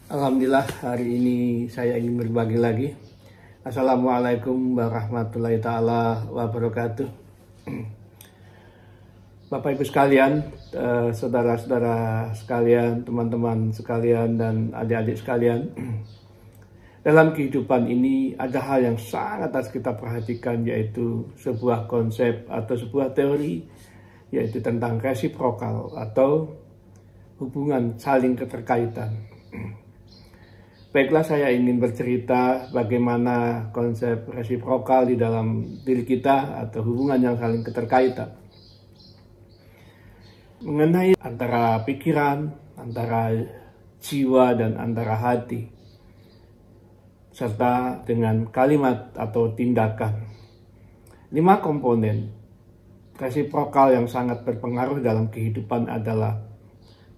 Alhamdulillah, hari ini saya ingin berbagi lagi. Assalamualaikum warahmatullahi ta'ala wabarakatuh. Bapak Ibu sekalian, saudara-saudara sekalian, teman-teman sekalian, dan adik-adik sekalian. Dalam kehidupan ini ada hal yang sangat harus kita perhatikan, yaitu sebuah konsep atau sebuah teori, yaitu tentang resiprokal atau hubungan saling keterkaitan. Baiklah, saya ingin bercerita bagaimana konsep resiprokal di dalam diri kita atau hubungan yang saling keterkaitan. Mengenai antara pikiran, antara jiwa, dan antara hati. Serta dengan kalimat atau tindakan. 5 komponen resiprokal yang sangat berpengaruh dalam kehidupan adalah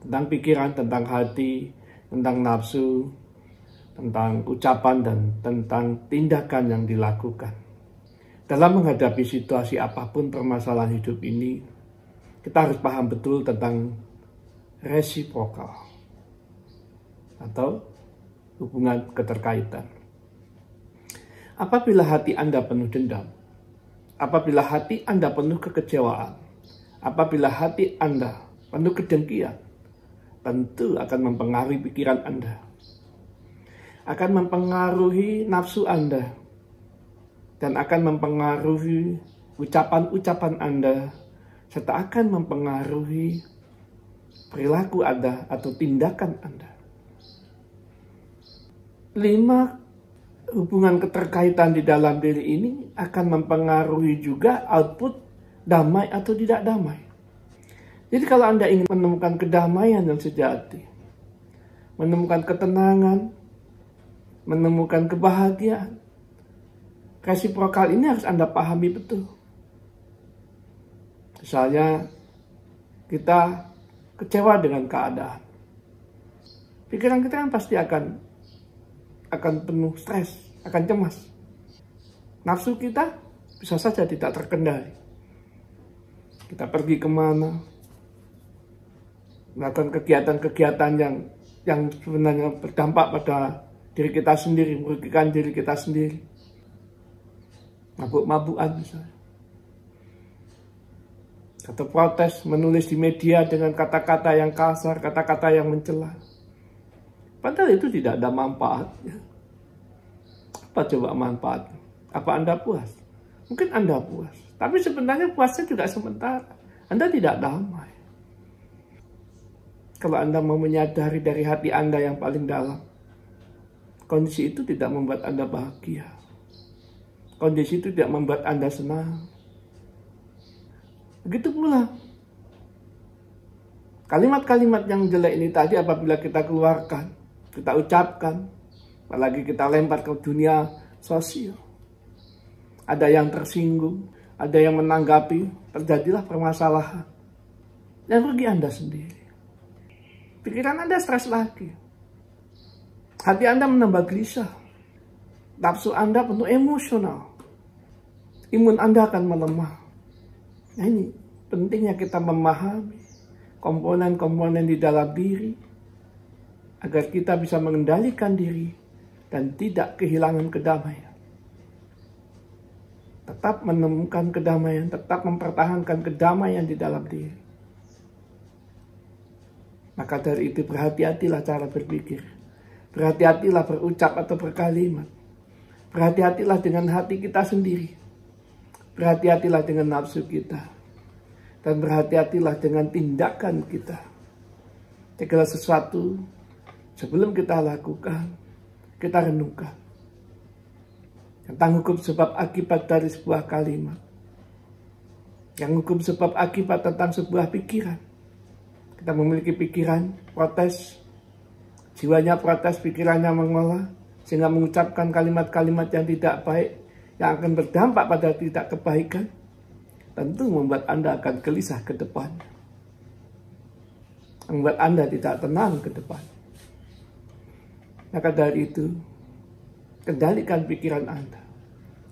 tentang pikiran, tentang hati, tentang nafsu, tentang ucapan, dan tentang tindakan yang dilakukan. Dalam menghadapi situasi apapun permasalahan hidup ini, kita harus paham betul tentang resiprokal atau hubungan keterkaitan. Apabila hati Anda penuh dendam, apabila hati Anda penuh kekecewaan, apabila hati Anda penuh kedengkian, tentu akan mempengaruhi pikiran Anda, akan mempengaruhi nafsu Anda, dan akan mempengaruhi ucapan-ucapan Anda, serta akan mempengaruhi perilaku Anda atau tindakan Anda. 5 hubungan keterkaitan di dalam diri ini akan mempengaruhi juga output damai atau tidak damai. Jadi kalau Anda ingin menemukan kedamaian yang sejati, menemukan ketenangan, menemukan kebahagiaan, resiprokal ini harus Anda pahami betul. Misalnya kita kecewa dengan keadaan, pikiran kita kan pasti akan penuh stres, akan cemas. Nafsu kita bisa saja tidak terkendali. Kita pergi kemana, melakukan kegiatan-kegiatan yang sebenarnya berdampak pada diri kita sendiri, merugikan diri kita sendiri. Mabuk-mabukan misalnya. Atau protes, menulis di media dengan kata-kata yang kasar, kata-kata yang mencela. Padahal itu tidak ada manfaatnya. Apa coba manfaat? Apa Anda puas? Mungkin Anda puas. Tapi sebenarnya puasnya juga sementara. Anda tidak damai. Kalau Anda mau menyadari dari hati Anda yang paling dalam, kondisi itu tidak membuat Anda bahagia. Kondisi itu tidak membuat Anda senang. Begitu pula kalimat-kalimat yang jelek ini tadi apabila kita keluarkan, kita ucapkan, apalagi kita lempar ke dunia sosial. Ada yang tersinggung, ada yang menanggapi, terjadilah permasalahan. Yang rugi Anda sendiri. Pikiran Anda stres lagi. Hati Anda menambah gelisah. Nafsu Anda penuh emosional. Imun Anda akan melemah. Nah, ini pentingnya kita memahami komponen-komponen di dalam diri agar kita bisa mengendalikan diri dan tidak kehilangan kedamaian. Tetap menemukan kedamaian, tetap mempertahankan kedamaian di dalam diri. Maka dari itu berhati-hatilah cara berpikir. Berhati-hatilah berucap atau berkalimat. Berhati-hatilah dengan hati kita sendiri. Berhati-hatilah dengan nafsu kita. Dan berhati-hatilah dengan tindakan kita. Segala sesuatu sebelum kita lakukan, kita renungkan. Tentang hukum sebab akibat dari sebuah kalimat. Yang hukum sebab akibat tentang sebuah pikiran. Kita memiliki pikiran, protes. Jiwanya protes, pikirannya mengolah. Sehingga mengucapkan kalimat-kalimat yang tidak baik, yang akan berdampak pada tidak kebaikan, tentu membuat Anda akan gelisah ke depan. Membuat Anda tidak tenang ke depan. Maka dari itu, kendalikan pikiran Anda.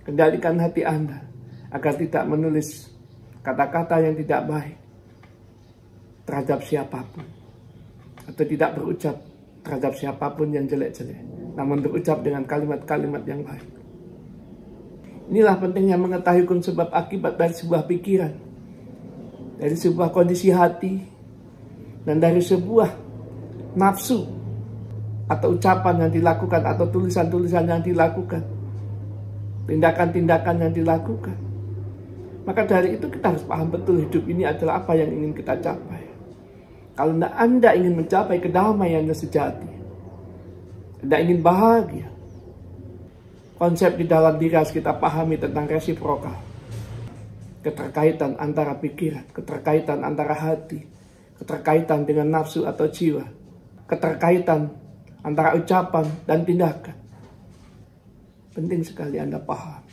Kendalikan hati Anda, agar tidak menulis kata-kata yang tidak baik terhadap siapapun. Atau tidak berucap terhadap siapapun yang jelek-jelek, namun berucap dengan kalimat-kalimat yang baik. Inilah pentingnya mengetahui sebab akibat dari sebuah pikiran, dari sebuah kondisi hati, dan dari sebuah nafsu atau ucapan yang dilakukan atau tulisan-tulisan yang dilakukan, tindakan-tindakan yang dilakukan. Maka dari itu kita harus paham betul hidup ini adalah apa yang ingin kita capai. Kalau Anda ingin mencapai kedamaian yang sejati, Anda ingin bahagia, konsep di dalam diri harus kita pahami tentang resiprokal. Keterkaitan antara pikiran, keterkaitan antara hati, keterkaitan dengan nafsu atau jiwa, keterkaitan antara ucapan dan tindakan. Penting sekali Anda paham.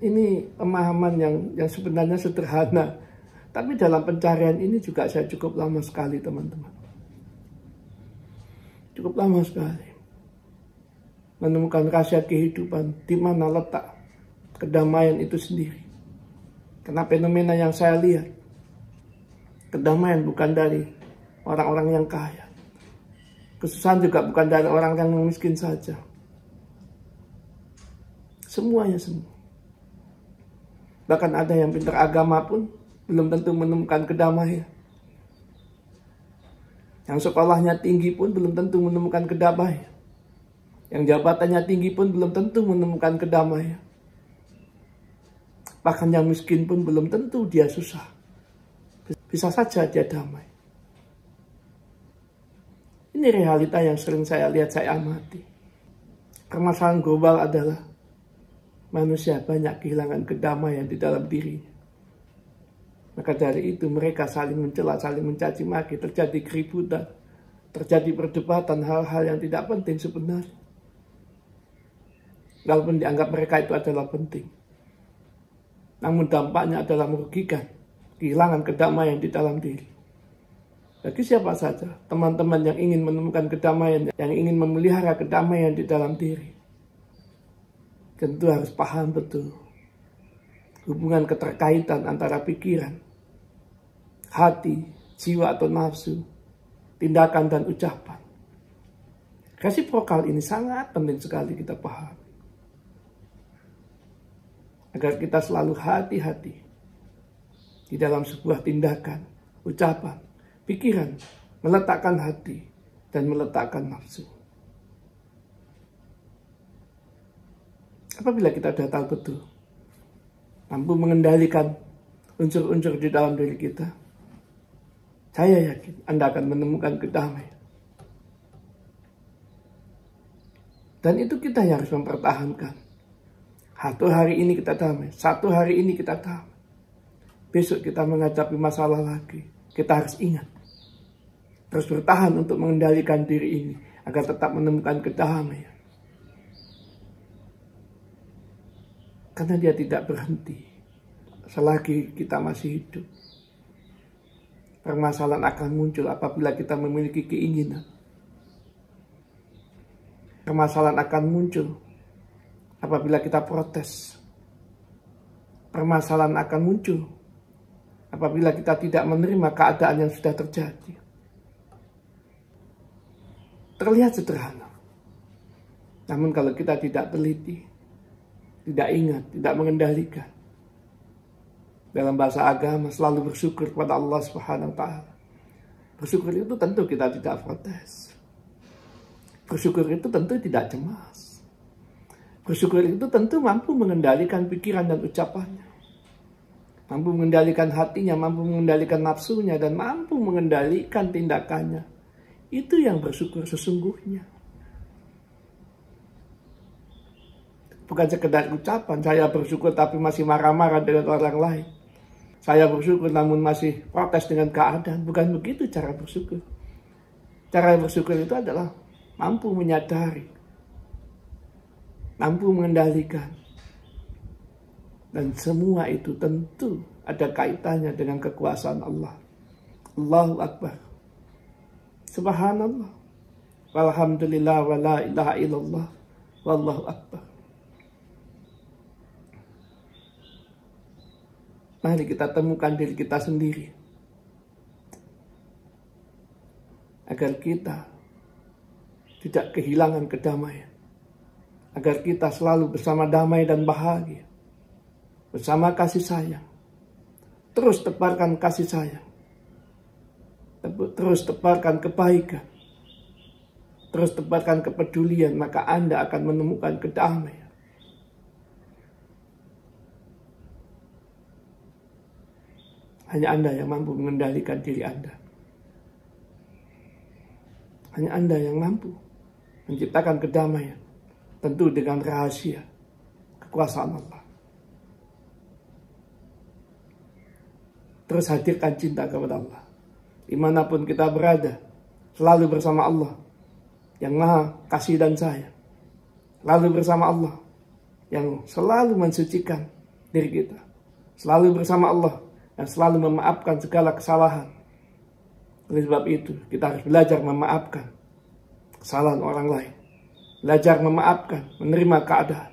Ini pemahaman yang sebenarnya sederhana, tapi dalam pencarian ini juga saya cukup lama sekali, teman-teman. Cukup lama sekali menemukan rahasia kehidupan, di mana letak kedamaian itu sendiri. Karena fenomena yang saya lihat, kedamaian bukan dari orang-orang yang kaya, kesusahan juga bukan dari orang yang miskin saja. Semuanya semua. Bahkan ada yang pintar agama pun belum tentu menemukan kedamaian. Yang sekolahnya tinggi pun belum tentu menemukan kedamaian. Yang jabatannya tinggi pun belum tentu menemukan kedamaian. Bahkan yang miskin pun belum tentu dia susah. Bisa saja dia damai. Ini realita yang sering saya lihat, saya amati. Permasalahan global adalah manusia banyak kehilangan kedamaian di dalam dirinya. Maka dari itu mereka saling mencela, saling mencaci maki, terjadi keributan, terjadi perdebatan hal-hal yang tidak penting sebenarnya. Walaupun dianggap mereka itu adalah penting. Namun dampaknya adalah merugikan, kehilangan kedamaian di dalam diri. Bagi siapa saja, teman-teman yang ingin menemukan kedamaian, yang ingin memelihara kedamaian di dalam diri, tentu harus paham betul hubungan keterkaitan antara pikiran, hati, jiwa atau nafsu, tindakan dan ucapan. Resiprokal ini sangat penting sekali kita paham. Agar kita selalu hati-hati di dalam sebuah tindakan, ucapan, pikiran, meletakkan hati dan meletakkan nafsu. Apabila kita sudah tahu betul, mampu mengendalikan unsur-unsur di dalam diri kita, saya yakin Anda akan menemukan kedamaian. Dan itu kita yang harus mempertahankan. Satu hari ini kita damai, satu hari ini kita damai. Besok kita menghadapi masalah lagi, kita harus ingat. Terus bertahan untuk mengendalikan diri ini, agar tetap menemukan kedamaian. Karena dia tidak berhenti selagi kita masih hidup. Permasalahan akan muncul apabila kita memiliki keinginan. Permasalahan akan muncul apabila kita protes. Permasalahan akan muncul apabila kita tidak menerima keadaan yang sudah terjadi. Terlihat sederhana. Namun kalau kita tidak teliti, tidak ingat, tidak mengendalikan. Dalam bahasa agama selalu bersyukur kepada Allah Subhanahu wa Ta'ala. Bersyukur itu tentu kita tidak protes. Bersyukur itu tentu tidak cemas. Bersyukur itu tentu mampu mengendalikan pikiran dan ucapannya. Mampu mengendalikan hatinya, mampu mengendalikan nafsunya, dan mampu mengendalikan tindakannya. Itu yang bersyukur sesungguhnya. Bukan sekedar ucapan, saya bersyukur tapi masih marah-marah dengan orang lain. Saya bersyukur namun masih protes dengan keadaan. Bukan begitu cara bersyukur. Cara bersyukur itu adalah mampu menyadari, mampu mengendalikan. Dan semua itu tentu ada kaitannya dengan kekuasaan Allah. Allahu Akbar. Subhanallah. Walhamdulillah wa la ilaha illallah. Wallahu Akbar. Mari kita temukan diri kita sendiri. Agar kita tidak kehilangan kedamaian. Agar kita selalu bersama damai dan bahagia. Bersama kasih sayang. Terus tebarkan kasih sayang. Terus tebarkan kebaikan. Terus tebarkan kepedulian, maka Anda akan menemukan kedamaian. Hanya Anda yang mampu mengendalikan diri Anda. Hanya Anda yang mampu menciptakan kedamaian. Tentu dengan rahasia kekuasaan Allah. Terus hadirkan cinta kepada Allah. Dimanapun kita berada, selalu bersama Allah yang maha kasih dan sayang. Selalu bersama Allah yang selalu mensucikan diri kita. Selalu bersama Allah yang selalu memaafkan segala kesalahan. Oleh sebab itu, kita harus belajar memaafkan kesalahan orang lain. Belajar memaafkan, menerima keadaan.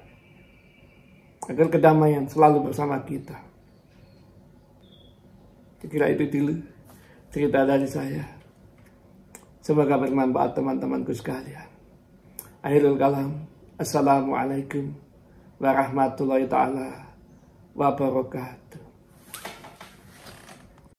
Agar kedamaian selalu bersama kita. Kira itu dulu cerita dari saya. Semoga bermanfaat teman-temanku sekalian. Akhirul kalam. Assalamualaikum warahmatullahi ta'ala wabarakatuh.